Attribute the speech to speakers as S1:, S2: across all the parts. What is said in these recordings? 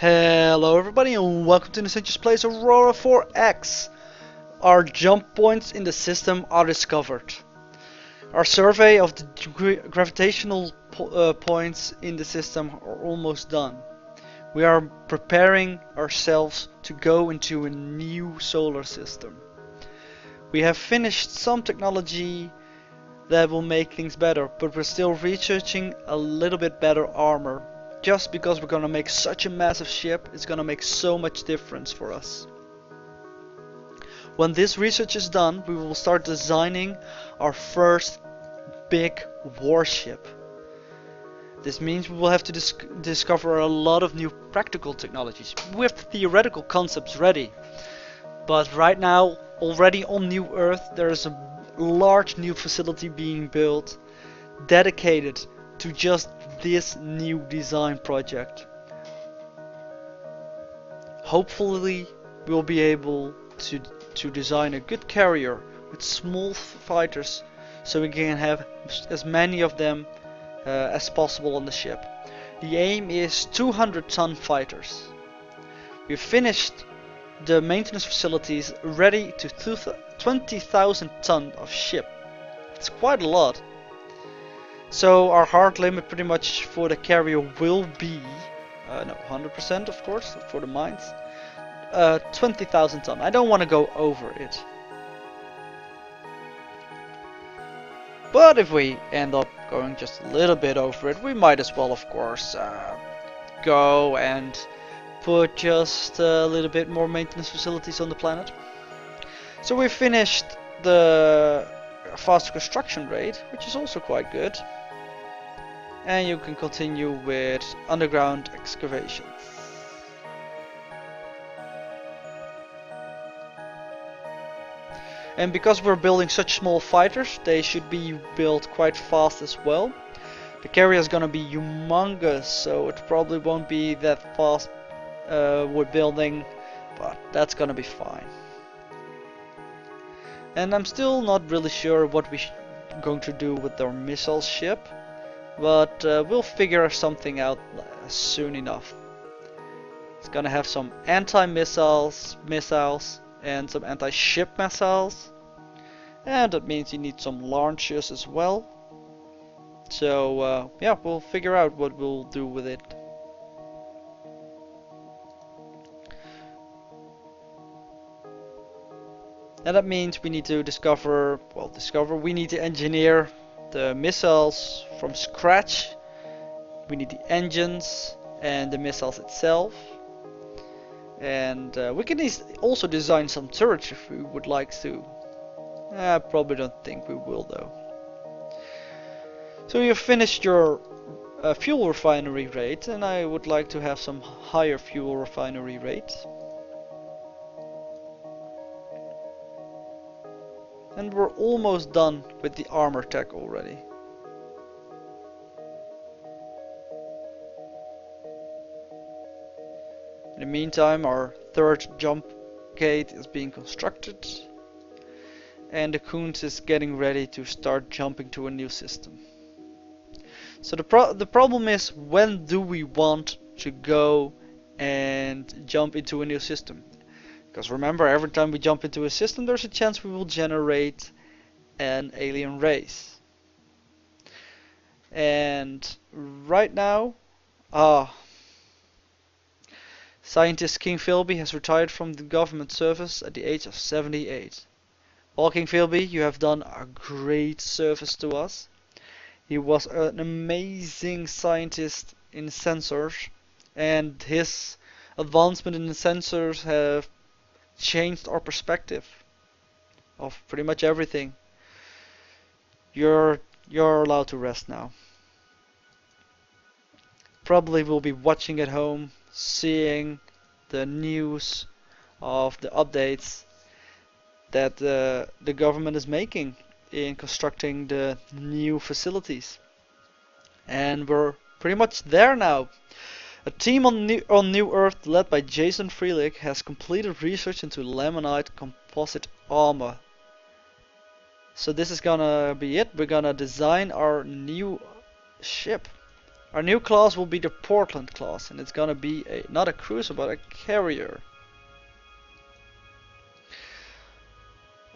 S1: Hello everybody and welcome to Nintendo Plays Aurora 4X. Our jump points in the system are discovered. Our survey of the gravitational points in the system are almost done. We are preparing ourselves to go into a new solar system. We have finished some technology that will make things better, but we're still researching a little bit better armor. Just because we're gonna make such a massive ship, it's gonna make so much difference for us. When this research is done, we will start designing our first big warship. This means we will have to discover a lot of new practical technologies. We have the theoretical concepts ready, but right now, already on New Earth, there is a large new facility being built dedicated to just this new design project. Hopefully we'll be able to design a good carrier with small fighters so we can have as many of them as possible on the ship. The aim is 200-ton fighters. We've finished the maintenance facilities ready to 20,000 ton of ship. It's quite a lot. So our hard limit pretty much for the carrier will be, no, 100% of course, for the mines, 20,000 ton. I don't want to go over it. But if we end up going just a little bit over it, we might as well of course go and put just a little bit more maintenance facilities on the planet. So we finished the faster construction rate, which is also quite good. And you can continue with underground excavations. And because we're building such small fighters, they should be built quite fast as well. The carrier is gonna be humongous, so it probably won't be that fast with building, but that's gonna be fine. And I'm still not really sure what we're going to do with our missile ship. But we'll figure something out soon enough. It's gonna have some anti-missiles, and some anti-ship missiles. And that means you need some launchers as well. So yeah, we'll figure out what we'll do with it. And that means we need to we need to engineer the missiles from scratch. We need the engines and the missiles itself, and we can also design some turrets if we would like to. I probably don't think we will though. So you've finished your fuel refinery rate, and I would like to have some higher fuel refinery rates. And we're almost done with the armor tech already. In the meantime, our third jump gate is being constructed, and the Coons is getting ready to start jumping to a new system. So the problem is, when do we want to go and jump into a new system? Because remember, every time we jump into a system, there's a chance we will generate an alien race. And right now, scientist King Philby has retired from the government service at the age of 78. Well, King Philby, you have done a great service to us. He was an amazing scientist in sensors, and his advancement in the sensors have changed our perspective of pretty much everything. You're allowed to rest now. Probably will be watching at home, seeing the news of the updates that the government is making in constructing the new facilities. And we're pretty much there now. A team on New Earth led by Jason Freelick has completed research into laminate composite armor. So this is gonna be it. We're gonna design our new ship. Our new class will be the Portland class, and it's gonna be not a cruiser but a carrier.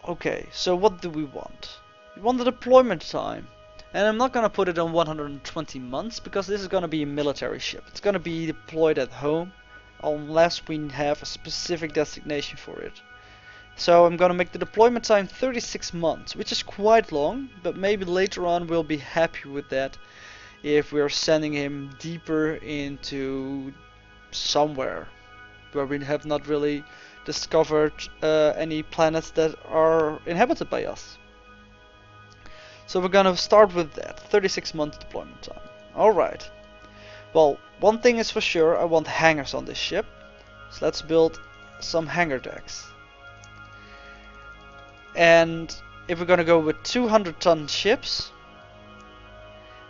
S1: Okay, so what do we want? We want the deployment time. And I'm not gonna put it on 120 months because this is gonna be a military ship. It's gonna be deployed at home unless we have a specific designation for it. So I'm gonna make the deployment time 36 months, which is quite long, but maybe later on we'll be happy with that if we're sending him deeper into somewhere where we have not really discovered any planets that are inhabited by us. So we're gonna start with that, 36-month deployment time. Alright. Well, one thing is for sure, I want hangars on this ship. So let's build some hangar decks. And if we're gonna go with 200-ton ships,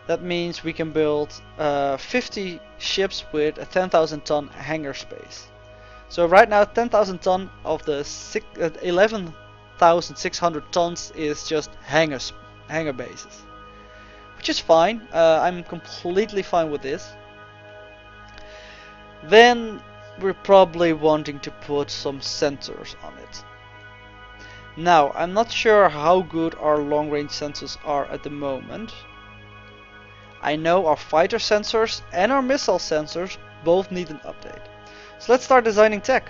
S1: that means we can build 50 ships with a 10,000-ton hangar space. So right now 10,000 ton of the 11,600 tons is just hangar bases, which is fine. I'm completely fine with this. Then we're probably wanting to put some sensors on it. Now I'm not sure how good our long range sensors are at the moment. I know our fighter sensors and our missile sensors both need an update. So let's start designing tech.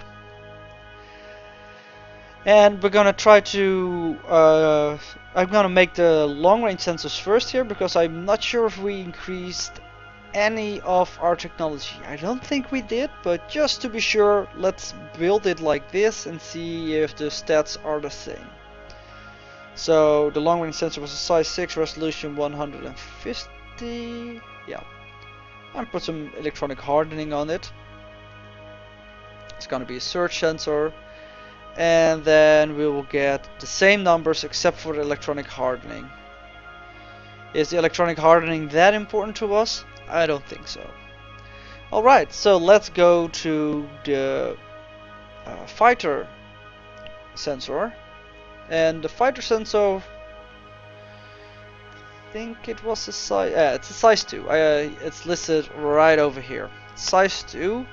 S1: And we're gonna try to I'm gonna make the long range sensors first here because I'm not sure if we increased any of our technology. I don't think we did, but just to be sure, let's build it like this and see if the stats are the same. So the long range sensor was a size 6, resolution 150. Yeah. And put some electronic hardening on it. It's gonna be a search sensor. And then we will get the same numbers except for the electronic hardening. Is the electronic hardening that important to us? I don't think so. Alright, so let's go to the fighter sensor. And the fighter sensor, I think it was a size, it's a size 2. It's listed right over here. Size 2.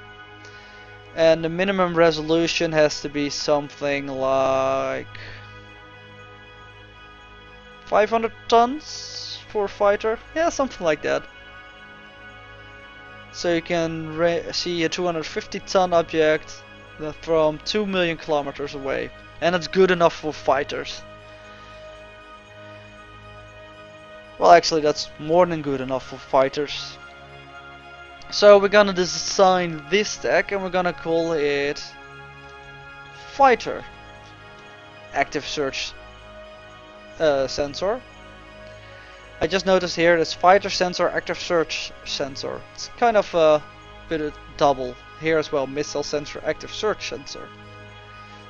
S1: And the minimum resolution has to be something like 500 tons for a fighter. Yeah, something like that. So you can see a 250 ton object from 2 million kilometers away. And it's good enough for fighters. Well, actually that's more than good enough for fighters. So we're gonna design this tech and we're gonna call it Fighter Active Search Sensor. I just noticed here this Fighter Sensor Active Search Sensor. It's kind of a bit of double here as well. Missile Sensor Active Search Sensor.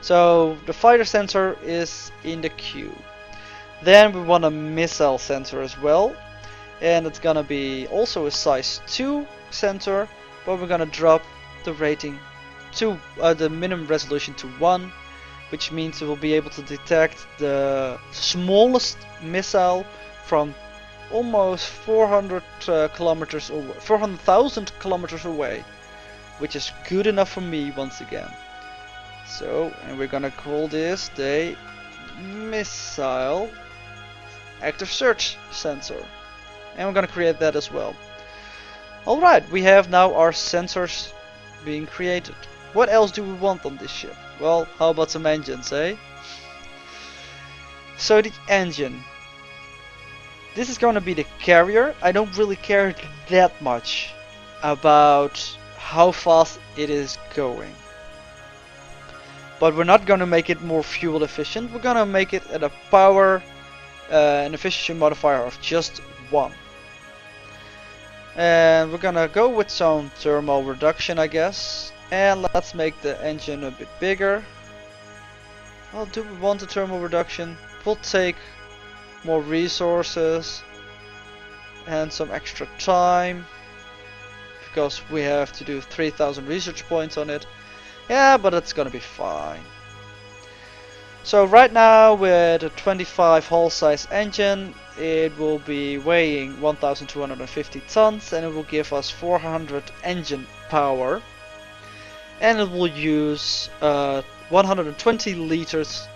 S1: So the fighter sensor is in the queue. Then we want a missile sensor as well. And it's gonna be also a size 2 sensor, but we're gonna drop the rating to the minimum resolution to 1, which means it will be able to detect the smallest missile from almost 400,000 kilometers away, which is good enough for me once again. So, and we're gonna call this the missile active search sensor. And we're gonna create that as well. Alright, we have now our sensors being created. What else do we want on this ship? Well, how about some engines, eh? So the engine. This is gonna be the carrier. I don't really care that much about how fast it is going. But we're not gonna make it more fuel efficient. We're gonna make it at a power and efficiency modifier of just 1. And we're gonna go with some thermal reduction, I guess. And let's make the engine a bit bigger. Well, do we want a thermal reduction? We'll take more resources and some extra time, because we have to do 3,000 research points on it. Yeah, but it's gonna be fine. So right now with a 25 hull size engine, it will be weighing 1250 tons and it will give us 400 engine power. And it will use 120 liters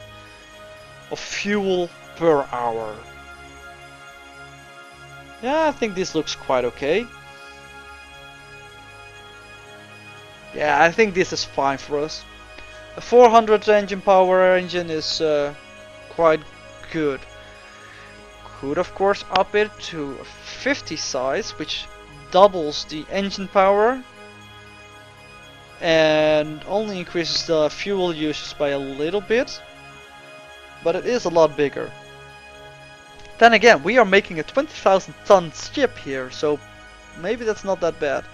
S1: of fuel per hour. Yeah, I think this looks quite okay. Yeah, I think this is fine for us. A 400 engine power engine is quite good. Could of course up it to 50 size, which doubles the engine power and only increases the fuel usage by a little bit, but it is a lot bigger. Then again, we are making a 20,000 ton ship here, so maybe that's not that bad.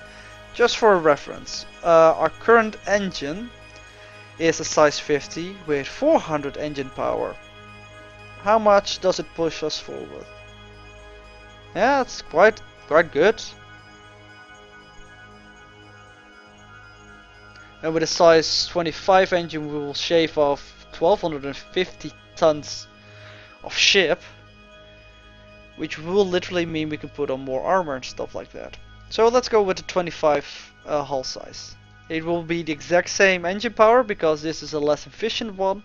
S1: Just for a reference, our current engine is a size 50 with 400 engine power. How much does it push us forward? Yeah, it's quite good. And with a size 25 engine we will shave off 1250 tons of ship, which will literally mean we can put on more armor and stuff like that. So let's go with the 25 hull size. It will be the exact same engine power because this is a less efficient one.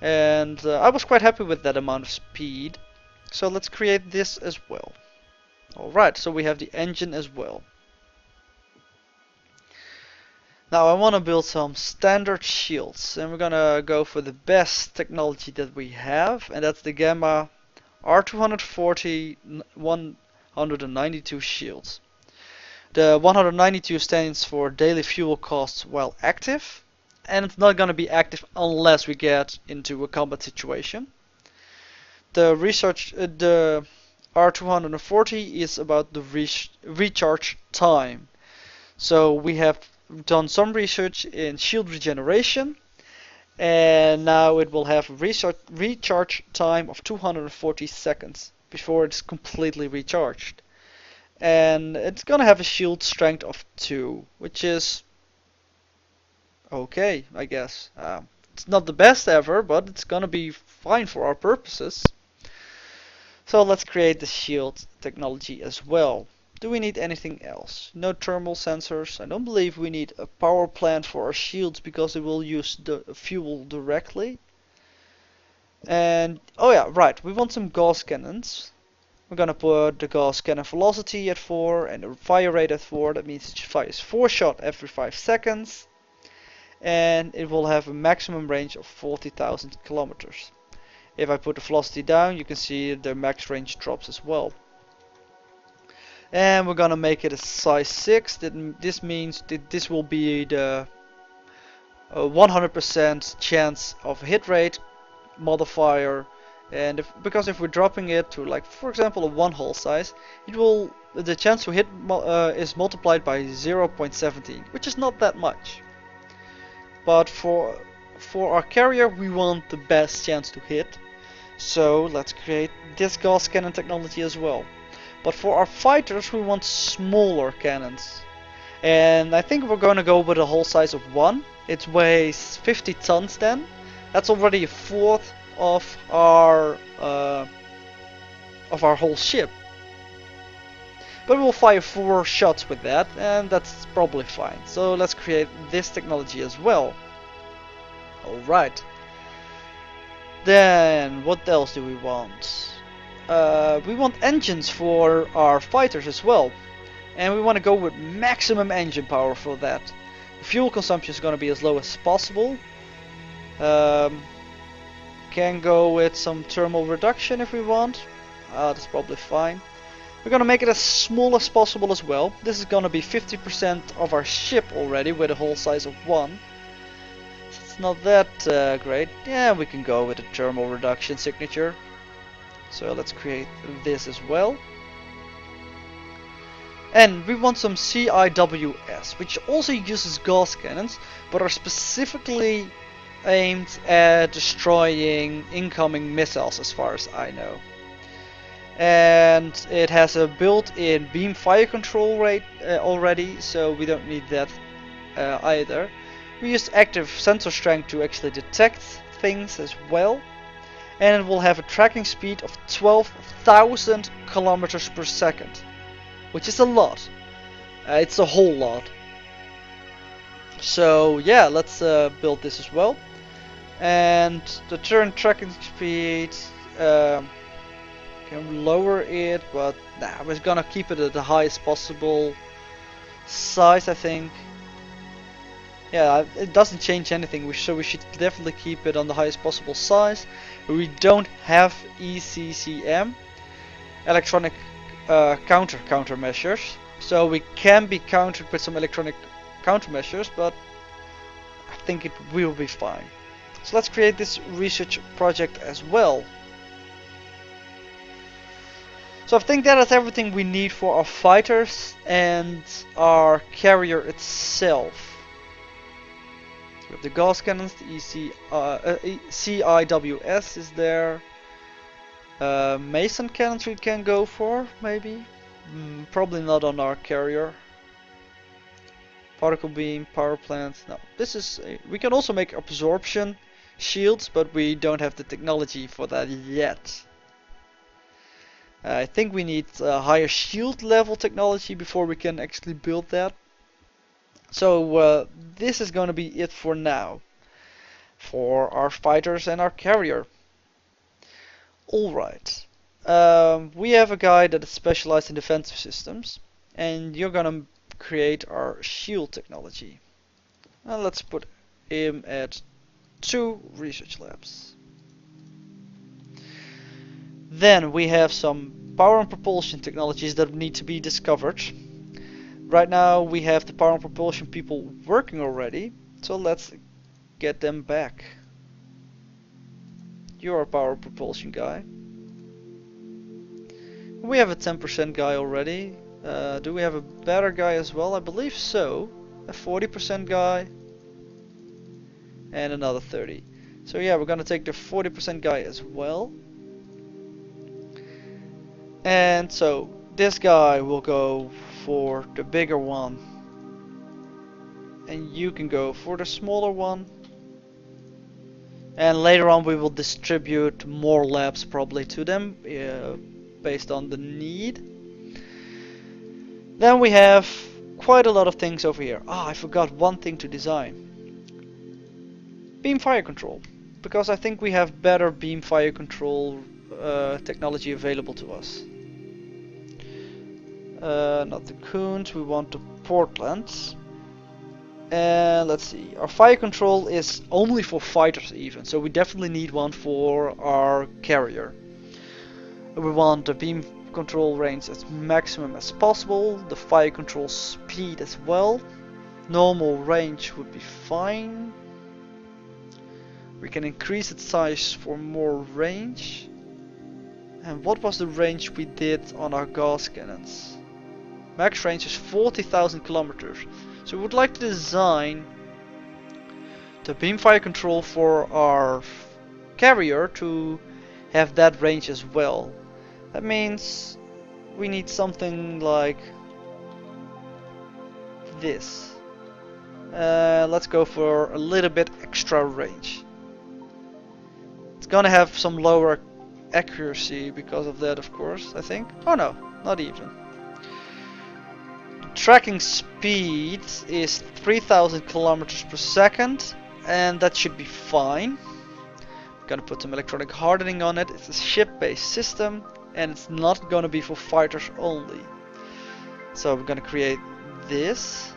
S1: And I was quite happy with that amount of speed. So let's create this as well. Alright, so we have the engine as well. Now I want to build some standard shields, and we're gonna go for the best technology that we have, and that's the Gamma R240 192 shields. The 192 stands for daily fuel costs while active, and it's not gonna be active unless we get into a combat situation. The R240 is about the recharge time. So we have done some research in shield regeneration, and now it will have a recharge time of 240 seconds before it's completely recharged. And it's gonna have a shield strength of 2, which is okay, I guess. It's not the best ever, but it's gonna be fine for our purposes. So let's create the shield technology as well. Do we need anything else? No thermal sensors. I don't believe we need a power plant for our shields because it will use the fuel directly. And oh yeah, right, we want some Gauss cannons. We're gonna put the Gauss cannon velocity at 4 and the fire rate at 4. That means it fires 4 shots every 5 seconds. And it will have a maximum range of 40,000 kilometers. If I put the velocity down, you can see the max range drops as well. And we're gonna make it a size 6. This means that this will be the 100% chance of hit rate modifier. And because if we're dropping it to, like, for example, a 1 hull size, the chance to hit is multiplied by 0.17, which is not that much. But for our carrier, we want the best chance to hit. So let's create this Gauss cannon technology as well. But for our fighters, we want smaller cannons. And I think we're going to go with a hull size of 1. It weighs 50 tons then. That's already a fourth of our whole ship. But we'll fire 4 shots with that, and that's probably fine. So let's create this technology as well. Alright. Then, what else do we want? We want engines for our fighters as well. And we want to go with maximum engine power for that. The fuel consumption is going to be as low as possible. Can go with some thermal reduction if we want. That's probably fine. We're going to make it as small as possible as well. This is going to be 50% of our ship already with a hull size of 1. So it's not that great. Yeah, we can go with a thermal reduction signature. So let's create this as well. And we want some CIWS, which also uses Gauss cannons, but are specifically aimed at destroying incoming missiles as far as I know. And it has a built-in beam fire control rate already, so we don't need that either. We use active sensor strength to actually detect things as well. and it will have a tracking speed of 12,000 kilometers per second, which is a lot. It's a whole lot. So yeah, let's build this as well. And the turn tracking speed, can lower it, but nah, we're gonna keep it at the highest possible size, I think. Yeah, it doesn't change anything, so we should definitely keep it on the highest possible size. We don't have ECCM, electronic countermeasures, so we can be countered with some electronic countermeasures, but I think it will be fine. So let's create this research project as well. So I think that is everything we need for our fighters and our carrier itself. We have the gas cannons, the CIWS is there. Mason cannons we can go for, maybe. Probably not on our carrier. Particle beam, power plant. No, this is. We can also make absorption shields, but we don't have the technology for that yet. I think we need a higher shield level technology before we can actually build that. So this is going to be it for now, for our fighters and our carrier. Alright, we have a guy that is specialized in defensive systems, and you're going to create our shield technology. And let's put him at 2 research labs. Then we have some power and propulsion technologies that need to be discovered. Right now we have the power and propulsion people working already, so let's get them back. You're a power propulsion guy. We have a 10% guy already. Do we have a better guy as well? I believe so. A 40% guy and another 30. So yeah, we're gonna take the 40% guy as well. And so this guy will go for the bigger one, and you can go for the smaller one. And later on we will distribute more labs probably to them based on the need. Then we have quite a lot of things over here. I forgot one thing to design. Beam fire control, because I think we have better beam fire control technology available to us. Not the Coons, we want the Portlands. And let's see, our fire control is only for fighters even, so we definitely need one for our carrier. We want the beam control range as maximum as possible, the fire control speed as well. Normal range would be fine. We can increase its size for more range. And what was the range we did on our gas cannons? Max range is 40,000 kilometers. So we would like to design the beam fire control for our carrier to have that range as well. That means we need something like this. Let's go for a little bit extra range. It's gonna have some lower accuracy because of that, of course, I think. Oh no, not even. Tracking speed is 3,000 kilometers per second, and that should be fine. I'm gonna put some electronic hardening on it. It's a ship-based system, and it's not gonna be for fighters only. So we're gonna create this,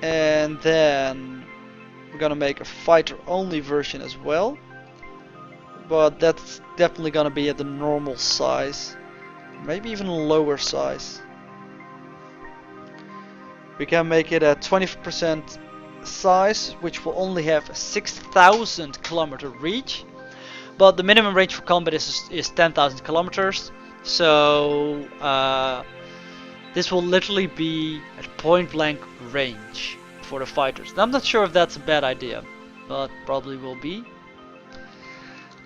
S1: and then we're gonna make a fighter-only version as well. But that's definitely gonna be at the normal size. Maybe even lower size. We can make it at 20% size, which will only have a 6,000 kilometer reach. But the minimum range for combat is 10,000 kilometers. So this will literally be at point blank range for the fighters. And I'm not sure if that's a bad idea, but probably will be.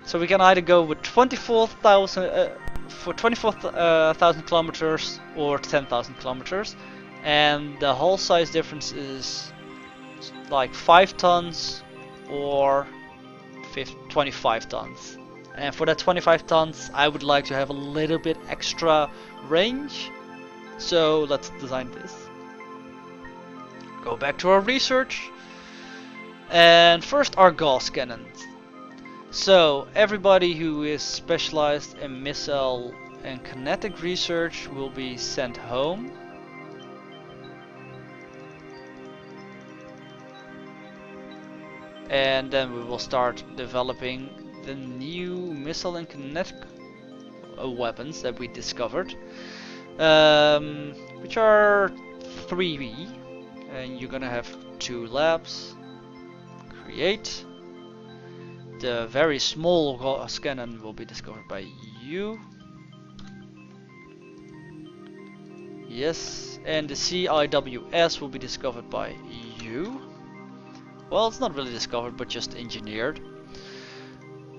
S1: So we can either go with 24,000 for 24,000 kilometers or 10,000 kilometers, and the hull size difference is like 5 tons or 25 tons. And for that 25 tons, I would like to have a little bit extra range. So let's design this. Go back to our research. And first our Gauss cannons. So everybody who is specialized in missile and kinetic research will be sent home. And then we will start developing the new missile and kinetic weapons that we discovered, which are 3B, and you're gonna have 2 labs. Create. The very small Gauss cannon will be discovered by you. Yes, and the CIWS will be discovered by you. Well, it's not really discovered, but just engineered.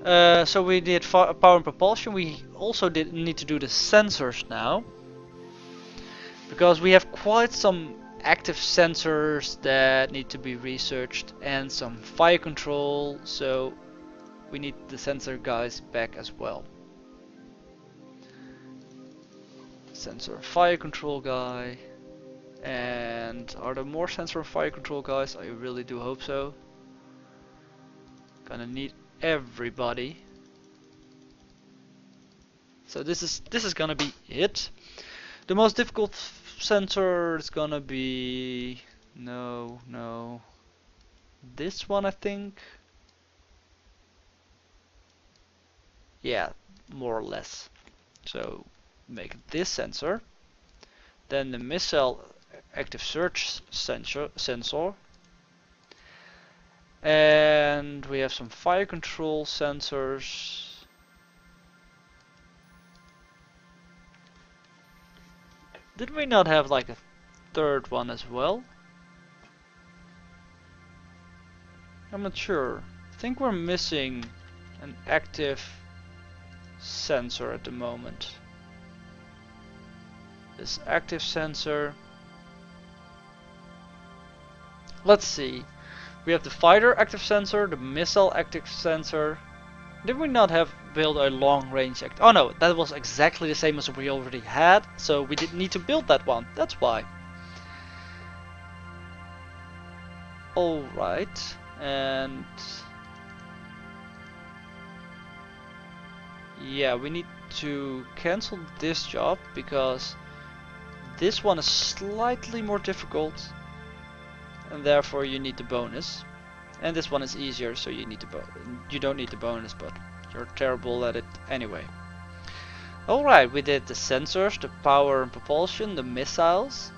S1: So we did power and propulsion. We also need to do the sensors now, because we have quite some active sensors that need to be researched and some fire control. So we need the sensor guys back as well. Sensor fire control guy. And are there more sensor and fire control guys? I really do hope so. Gonna need everybody. So this is gonna be it. The most difficult sensor is gonna be no this one, I think. Yeah, more or less. So make this sensor. Then the missile active search sensor. And we have some fire control sensors. Did we not have like a third one as well? I'm not sure. I think we're missing an active sensor at the moment. This active sensor. Let's see. We have the fighter active sensor, the missile active sensor. Did we not have built a long range active? Oh no, that was exactly the same as we already had, so we didn't need to build that one. That's why. Alright, and yeah, we need to cancel this job because this one is slightly more difficult, and therefore you need the bonus. And this one is easier, so you don't need the bonus, but you're terrible at it anyway. Alright, we did the sensors, the power and propulsion, the missiles.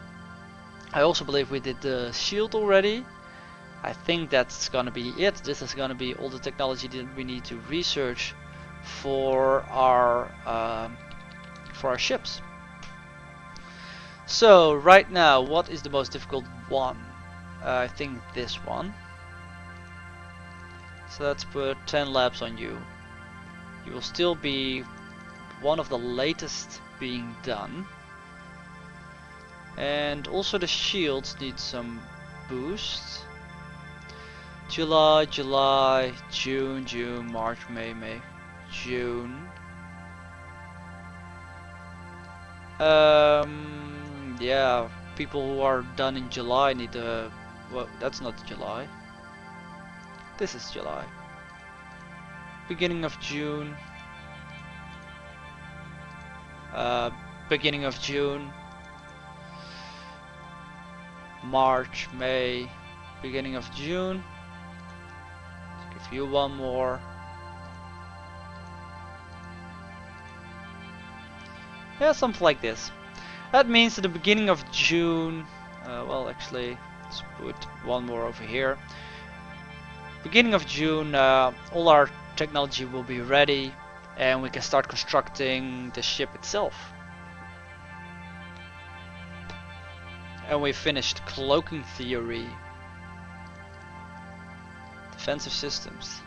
S1: I also believe we did the shield already. I think that's gonna be it. This is gonna be all the technology that we need to research for our ships. So right now, what is the most difficult one? I think this one. So let's put 10 labs on you. You will still be one of the latest being done. And also the shields need some boosts. July, June, March, May, June. Yeah, people who are done in July need to... Well, that's not July. This is July. Beginning of June. Beginning of June. March, May. Beginning of June. Let's give you one more. Yeah, something like this. That means at the beginning of June. Well, actually, let's put one more over here. Beginning of June, all our technology will be ready and we can start constructing the ship itself. And we finished cloaking theory. Defensive systems.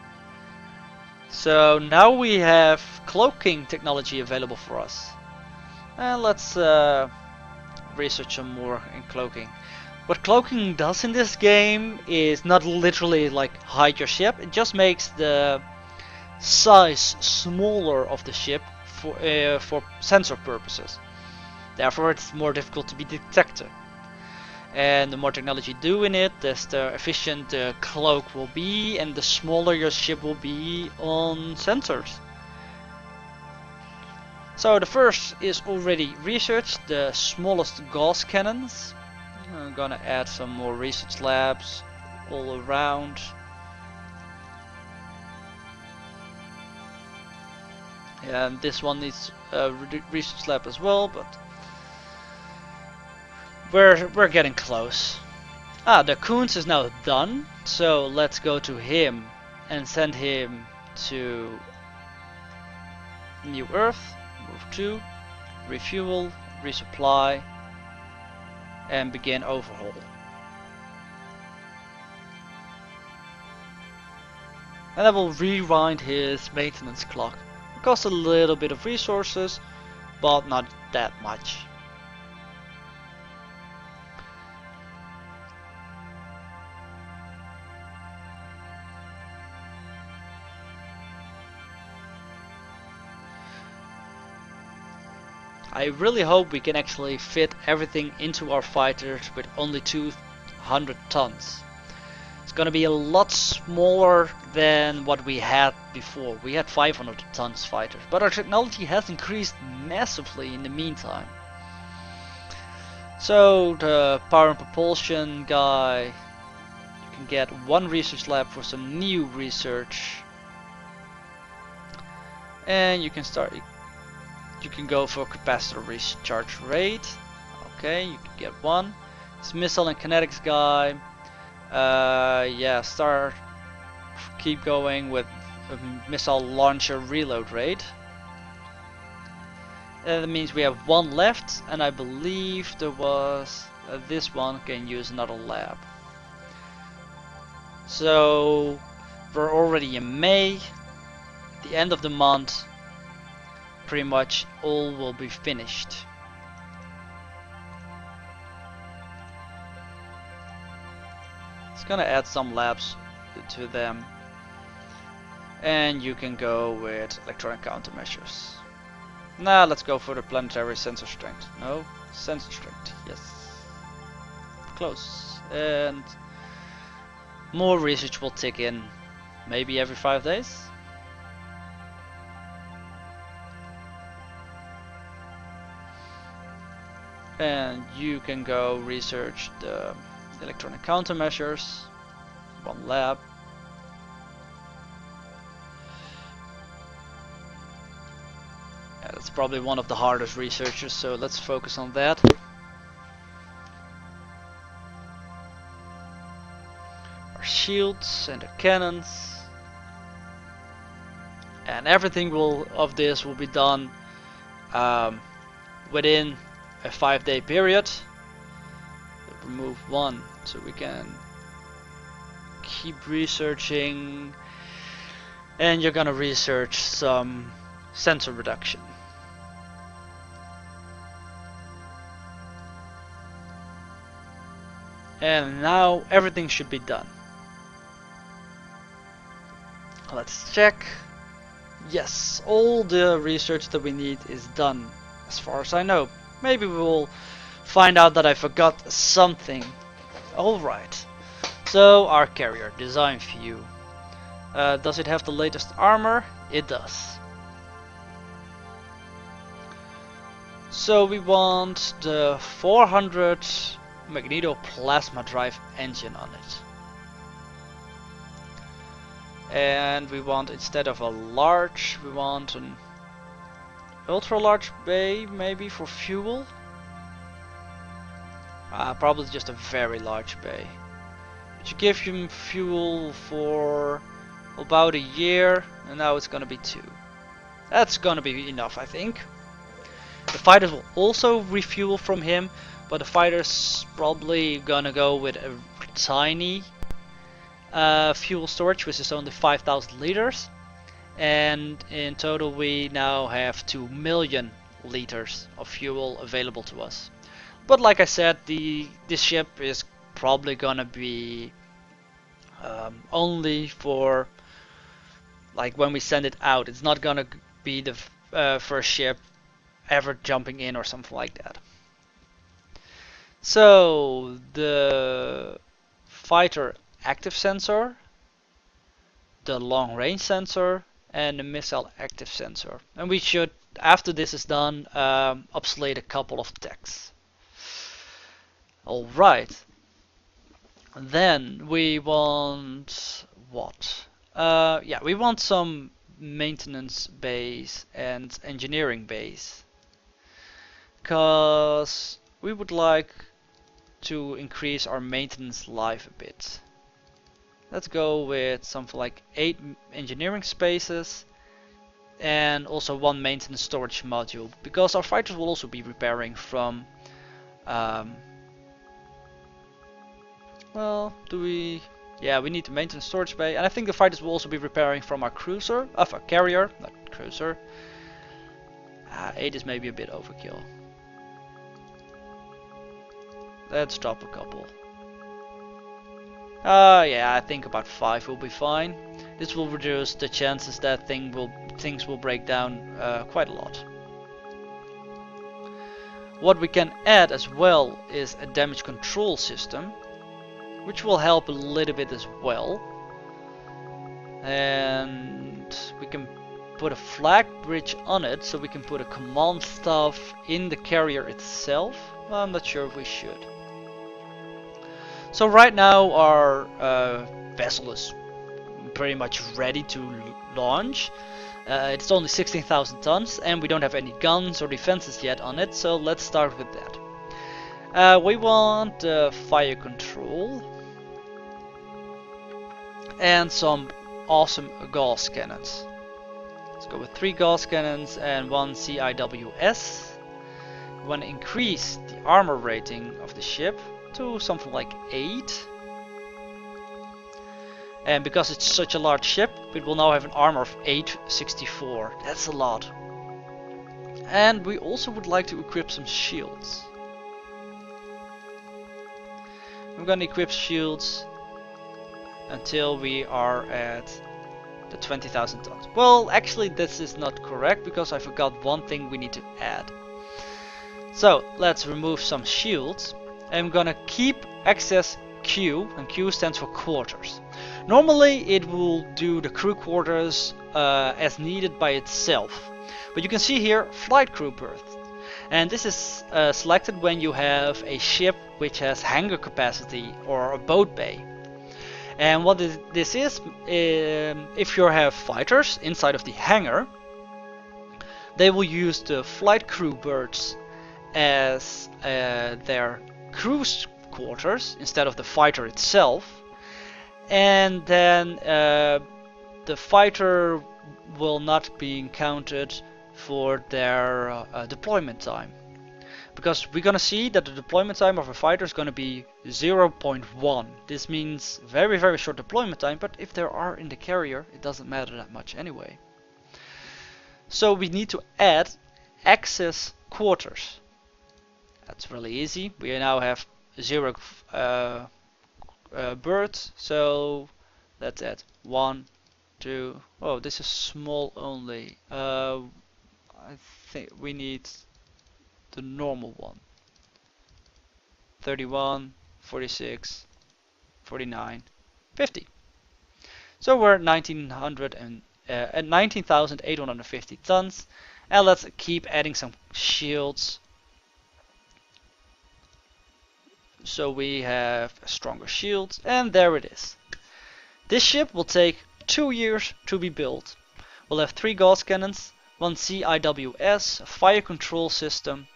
S1: So now we have cloaking technology available for us. And let's research some more in cloaking. What cloaking does in this game is not literally like hide your ship, it just makes the size smaller of the ship for sensor purposes. Therefore it's more difficult to be detected. And the more technology you do in it, the efficient the cloak will be, and the smaller your ship will be on sensors. So the first is already researched, the smallest Gauss cannons. I'm gonna add some more research labs all around. And this one needs a research lab as well, but we're getting close. The Coons is now done, so let's go to him and send him to New Earth. Move 2, refuel, resupply, and begin overhaul. And that will rewind his maintenance clock. It costs a little bit of resources, but not that much. I really hope we can actually fit everything into our fighters with only 200 tons. It's gonna be a lot smaller than what we had before. We had 500 tons fighters, but our technology has increased massively in the meantime. So the power and propulsion guy, you can get 1 research lab for some new research, and you can start. You can go for capacitor recharge rate. Okay, you can get 1. This missile and kinetics guy. Yeah, keep going with missile launcher reload rate. That means we have 1 left, and I believe there was this one can use another lab. So we're already in May. The end of the month, pretty much all will be finished. It's gonna add some labs to them, and you can go with electronic countermeasures. Now let's go for the planetary sensor strength. No, sensor strength, yes. Close. And more research will tick in, maybe every 5 days. And you can go research the electronic countermeasures. 1 lab. Yeah, that's probably one of the hardest researches, so let's focus on that. Our shields and the cannons. And everything of this will be done within a 5-day period. Remove 1 so we can keep researching, and you're gonna research some sensor reduction. And now everything should be done. Let's check. Yes, all the research that we need is done as far as I know. Maybe we will find out that I forgot something. Alright. So, our carrier, design view. Does it have the latest armor? It does. So we want the 400 magneto plasma drive engine on it. And we want, instead of a large, we want an ultra large bay, maybe for fuel. Probably just a very large bay. But you give him fuel for about a year, and now it's gonna be 2. That's gonna be enough, I think. The fighters will also refuel from him, but the fighters probably gonna go with a tiny fuel storage, which is only 5,000 liters. And in total we now have 2 million liters of fuel available to us. But like I said, this ship is probably gonna be only for like when we send it out. It's not gonna be the first ship ever jumping in or something like that. So the fighter active sensor, the long range sensor, and the missile active sensor. And we should, after this is done, obsolete a couple of techs. Alright. Then we want what? Yeah, we want some maintenance base and engineering base. Because we would like to increase our maintenance life a bit. Let's go with something like 8 engineering spaces and also 1 maintenance storage module, because our fighters will also be repairing from well, do we? Yeah, we need the maintenance storage bay, and I think the fighters will also be repairing from our cruiser, of our carrier, not cruiser. 8 is maybe a bit overkill. Let's drop a couple. Yeah, I think about 5 will be fine. This will reduce the chances that things will break down quite a lot. What we can add as well is a damage control system, which will help a little bit as well. And we can put a flag bridge on it, so we can put a command staff in the carrier itself. Well, I'm not sure if we should. So right now our vessel is pretty much ready to launch. It's only 16,000 tons and we don't have any guns or defenses yet on it, so let's start with that. We want fire control and some awesome Gauss cannons. Let's go with 3 Gauss cannons and 1 CIWS. We want to increase the armor rating of the ship to something like 8. And because it's such a large ship, it will now have an armor of 864. That's a lot. And we also would like to equip some shields. I'm gonna equip shields until we are at the 20,000 tons. Well, actually this is not correct, because I forgot one thing we need to add. So let's remove some shields. I'm gonna keep access Q, and Q stands for quarters. Normally it will do the crew quarters as needed by itself, but you can see here flight crew berth, and this is selected when you have a ship which has hangar capacity or a boat bay. And what this is, if you have fighters inside of the hangar, they will use the flight crew berths as their crew's quarters instead of the fighter itself, and then the fighter will not be counted for their deployment time, because we're gonna see that the deployment time of a fighter is gonna be 0.1. This means very short deployment time, but if they are in the carrier it doesn't matter that much anyway. So we need to add access quarters. That's really easy. We now have 0 birds, so let's add 1, 2. Oh, this is small only. I think we need the normal one. 31, 46, 49, 50. So we're at 19,850 tons, and let's keep adding some shields. So we have stronger shields, and there it is. This ship will take 2 years to be built. We'll have 3 Gauss cannons, 1 CIWS, a fire control system,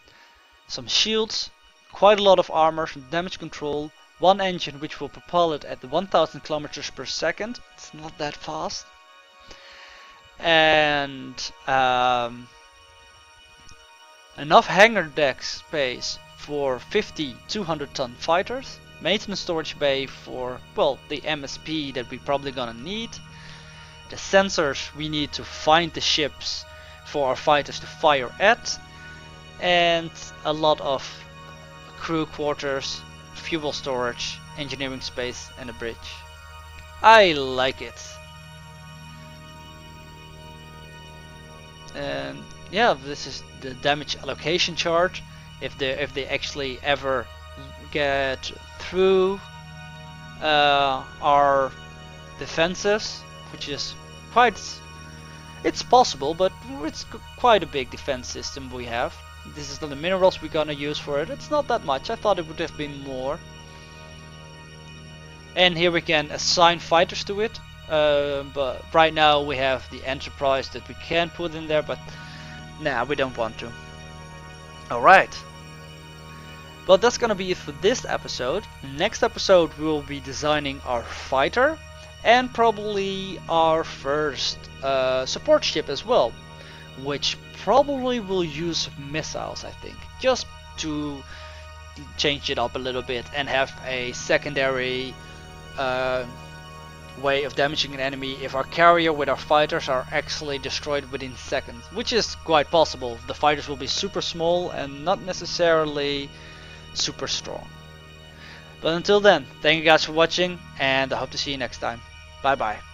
S1: some shields, quite a lot of armor, some damage control, 1 engine which will propel it at 1,000 kilometers per second. It's not that fast. And enough hangar deck space for 50 200-ton fighters, maintenance storage bay for, well, the MSP that we're probably gonna need, the sensors we need to find the ships for our fighters to fire at, and a lot of crew quarters fuel storage, engineering space, and a bridge. I like it. And yeah, this is the damage allocation chart. If they actually ever get through our defenses, which is quite, it's possible, but it's quite a big defense system we have. This is the minerals we're gonna use for it. It's not that much. I thought it would have been more. And here we can assign fighters to it. But right now we have the Enterprise that we can put in there, but nah, we don't want to. Alright. Well, that's gonna be it for this episode. Next episode we will be designing our fighter and probably our first support ship as well, which probably will use missiles, I think, just to change it up a little bit and have a secondary way of damaging an enemy if our carrier with our fighters are actually destroyed within seconds, which is quite possible. The fighters will be super small and not necessarily super strong. But until then, thank you guys for watching, and I hope to see you next time. Bye bye.